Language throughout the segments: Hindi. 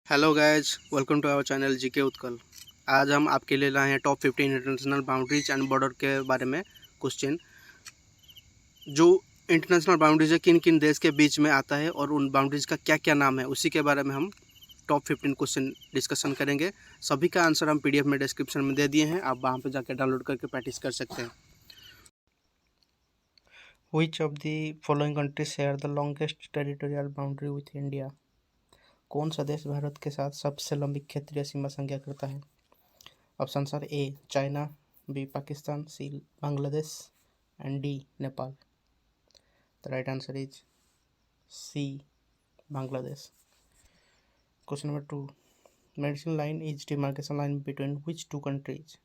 Hello guys, welcome to our channel GK Utkal. आज हम आपके लिए लाए हैं top 15 international boundaries and border के बारे में क्वेश्चन। जो इंटरनेशनल बाउंड्रीज है किन किन देश के बीच में आता है और उन बाउंड्रीज का क्या क्या नाम है, उसी के बारे में हम टॉप 15 क्वेश्चन डिस्कशन करेंगे। सभी का आंसर हम पीडीएफ में डिस्क्रिप्शन में दे दिए हैं, आप वहाँ पर जाकर डाउनलोड करके प्रैक्टिस कर सकते हैं। Which of the following countries share the longest territorial boundary with India? कौन सा देश भारत के साथ सबसे लंबी क्षेत्रीय सीमा संख्या करता है? Option are A China, B Pakistan, C Bangladesh and D Nepal. The right answer is C Bangladesh. Question number 2, medicine line is demarcation line between which two countries?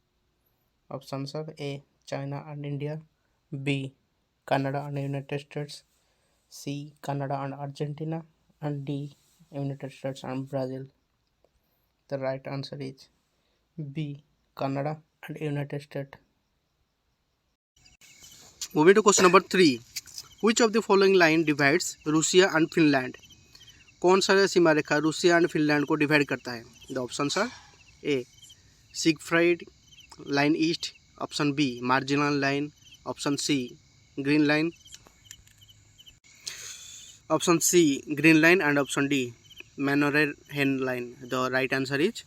Option are A China and India, B Canada and United States, C Canada and Argentina and D United States and Brazil. The right answer is B Canada and United State. Moving to question number 3, which of the following line divides Russia and Finland? कौन सा सीमा रेखा रूसिया एंड फिनलैंड को डिवाइड करता है? The options are a Siegfried line east, option b marginal line, option c green line, option c green line and option d Mannerheim line. The right answer is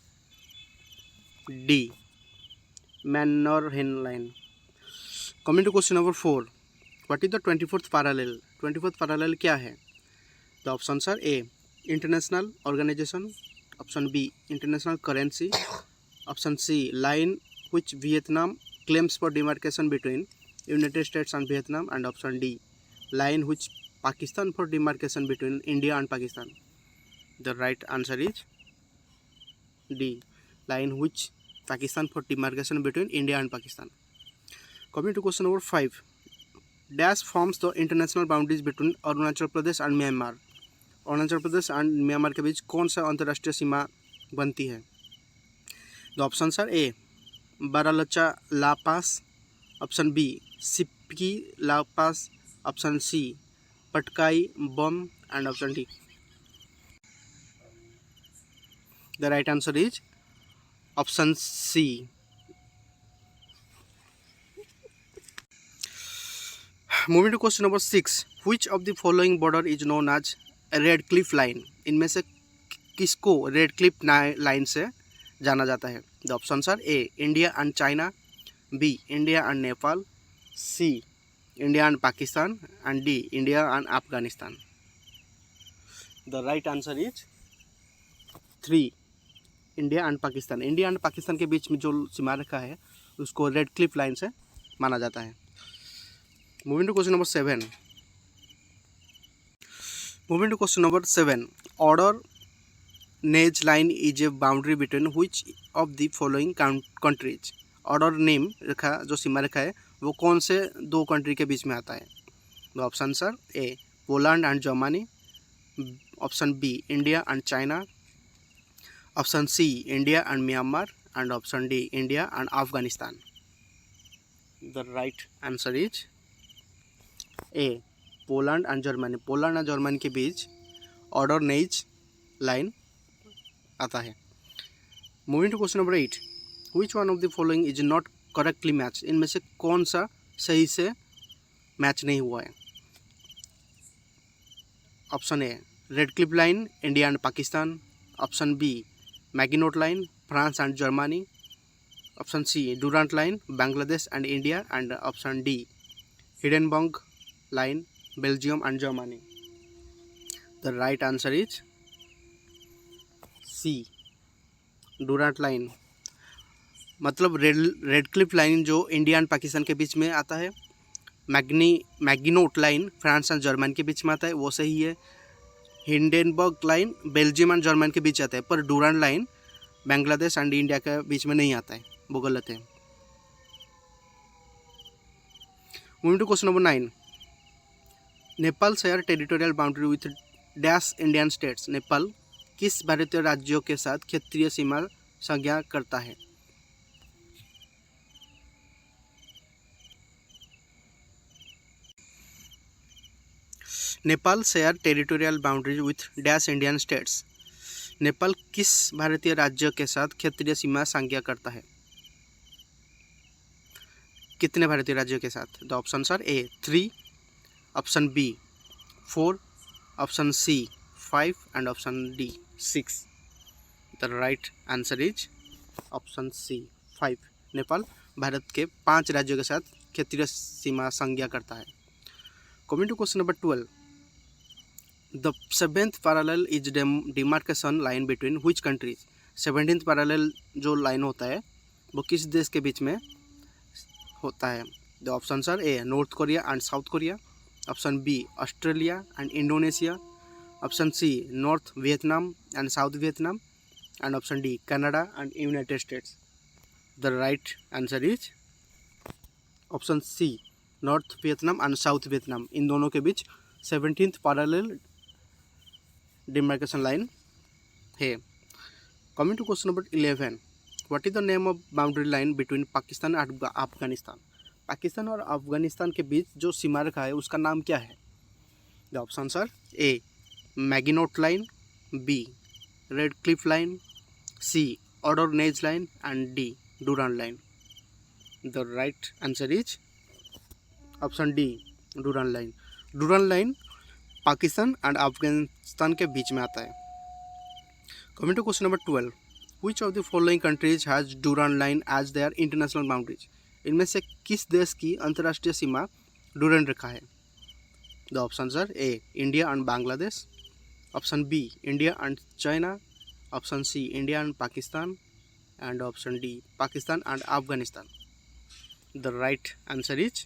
d Mannerheim line. Coming to question number 4, what is the 24th parallel? 24th parallel क्या है? The options are a international organisation, option B international currency, option C line which Vietnam claims for demarcation between United States and Vietnam, and option D line which Pakistan for demarcation between India and Pakistan. The right answer is D line which Pakistan for demarcation between India and Pakistan. Coming to question number 5, Dash forms the international boundaries between Arunachal Pradesh and Myanmar? Arunachal Pradesh and Myanmar के बीच कौन सा अंतर्राष्ट्रीय सीमा बनती है? The options are a Baralacha La pass, option b Shipki La pass, option c Patkai Bum and option d. The right answer is option c. Moving to question number 6, which of the following border is known as Radcliffe line? इनमें से किसको रेड क्लिफ लाइन से जाना जाता है? The options are A India and China, B India and Nepal, C India and Pakistan and D India and Afghanistan. The right answer is 3 India and Pakistan. India and Pakistan के बीच में जो सीमा रेखा है उसको रेड क्लिफ लाइन से माना जाता है। Moving to question number 7. Moving to question number 7. Order Neige line is a boundary between which of the following countries? Order name रेखा जो सीमा रेखा है वो कौन से दो कंट्री के बीच में आता है? The options are A Poland and Germany, option B India and China, option C India and Myanmar and option D India and अफगानिस्तान। The right answer is A Poland and Germany. Poland और जर्मनी के बीच ऑर्डर नेज लाइन आता है। Moving to question number 8, which one of the following is not correctly match? इनमें से कौन सा सही से मैच नहीं हुआ है? Option a Radcliffe line India and Pakistan, option b Maginot line France and Germany, option c Durand line Bangladesh and India, and option d Hindenburg line Belgium and Germany. The right answer is C Durand line. मतलब रेड क्लिफ लाइन जो इंडिया एंड पाकिस्तान के बीच में आता है, Maginot line France and Germany के बीच में आता है, वो सही है। Hindenburg line Belgium and Germany के बीच आता है, पर Durand line Bangladesh and India के बीच में नहीं आता है, वो गलत है। Moving to question number 9, Nepal share territorial boundary with dash Indian states? Nepal किस भारतीय राज्यों के साथ क्षेत्रीय सीमा संज्ञा करता है? Nepal share territorial boundary with dash Indian states? Nepal किस भारतीय राज्य के साथ क्षेत्रीय सीमा साझा करता है? कितने भारतीय राज्यों के साथ? The options are A 3, option B 4, option C 5 and option D 6. The right answer is option C 5. Nepal Bharat के 5 राज्यों के साथ क्षेत्रीय सीमा संज्ञा करता है. Coming to question number 12. The 7th parallel is demarcation line between which countries? 17th parallel जो लाइन होता है वो किस देश के बीच में होता है? The options are A North Korea and South Korea, option b Australia and Indonesia, option c North Vietnam and South Vietnam, and option d Canada and United States. The right answer is option c North Vietnam and South Vietnam. इन दोनों के बीच 17th पैरेलल डिमार्केशन लाइन है. Coming to question number 11. What is the name of boundary line between Pakistan and Afghanistan? Pakistan और अफगानिस्तान के बीच जो सीमा रेखा है उसका नाम क्या है? The options are a Maginot line, b Radcliffe line, c ordnance line and d Durand line. The right answer is option d Durand line. Durand line Pakistan and Afghanistan के बीच में आता है. Coming to question number 12. Which of the following countries has Durand line as their international boundaries? इनमें से किस देश की अंतर्राष्ट्रीय सीमा डूरान रेखा है? The options are A India and Bangladesh, option B India and China, option C India and Pakistan, and option D Pakistan and Afghanistan. The right answer is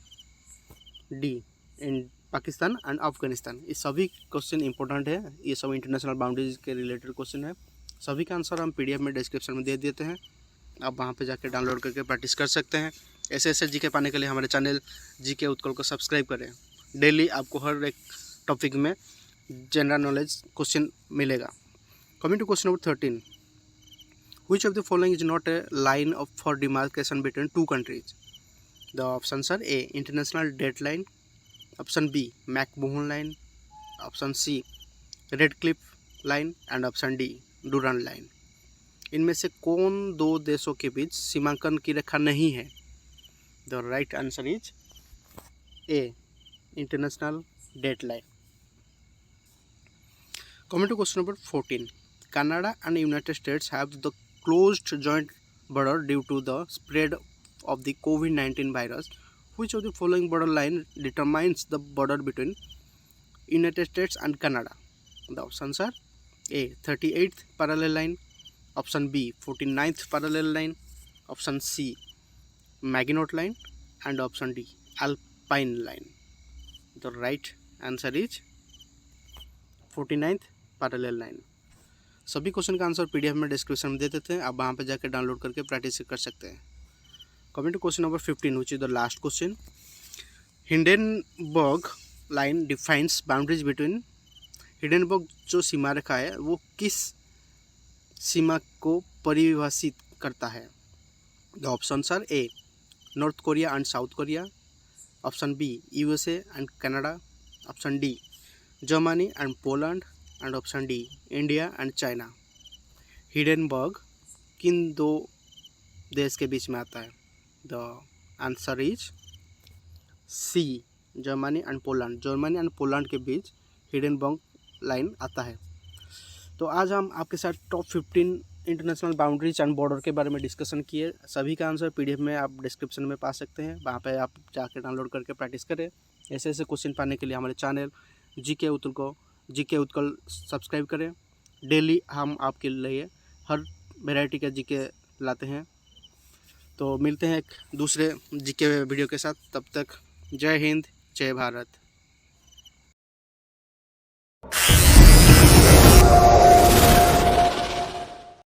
D इन पाकिस्तान एंड अफगानिस्तान. ये सभी क्वेश्चन इंपॉर्टेंट है, ये सब इंटरनेशनल बाउंड्रीज के रिलेटेड क्वेश्चन है. सभी का आंसर हम PDF में डिस्क्रिप्शन में दे देते हैं, आप वहाँ पे जाके डाउनलोड करके प्रैक्टिस कर सकते हैं. ऐसे जीके पाने के लिए हमारे चैनल जीके उत्कल को सब्सक्राइब करें. डेली आपको हर एक टॉपिक में जनरल नॉलेज क्वेश्चन मिलेगा. Coming to question number 13. Which of the following is not a line of for demarcation between two countries? The options are a international date line, option b McMahon line, option c Radcliffe line, and option d Durand line. इनमें से कौन दो देशों के बीच सीमांकन की रेखा नहीं है? The right answer is A international date line. Coming to question number 14. Canada and United States have the closed joint border due to the spread of the COVID-19 virus. Which of the following border line determines the border between United States and Canada? The options are A 38th parallel line, option B 49th parallel line, option C Maginot line, and option D Alpine line. The right answer is 49th parallel line. सभी क्वेश्चन का आंसर PDF में डिस्क्रिप्शन में दे देते हैं, आप वहाँ पे जाकर डाउनलोड करके प्रैक्टिस कर सकते हैं. Coming to question number 15 which is the last question. Hindenburg line defines boundaries between. Hindenburg जो सीमा रेखा है वो किस सीमा को परिभाषित करता है? The options are A North Korea and South Korea, option B USA and Canada, option D Germany and Poland, and option D India and China. Hindenburg किन दो देश के बीच में आता है? The answer is C Germany and Poland. Germany and Poland के बीच हिंडनबर्ग लाइन आता है. तो आज हम आपके साथ top 15 international boundaries and border के बारे में डिस्कशन किए. सभी का आंसर PDF में आप डिस्क्रिप्शन में पा सकते हैं, वहाँ पे आप जाकर डाउनलोड करके प्रैक्टिस करें. ऐसे क्वेश्चन पाने के लिए हमारे चैनल जीके उत्कल सब्सक्राइब करें. डेली हम आपके लिए हर वैरायटी का जीके लाते हैं. तो मिलते हैं एक दूसरे जीके वीडियो के साथ. तब तक जय हिंद, जय भारत.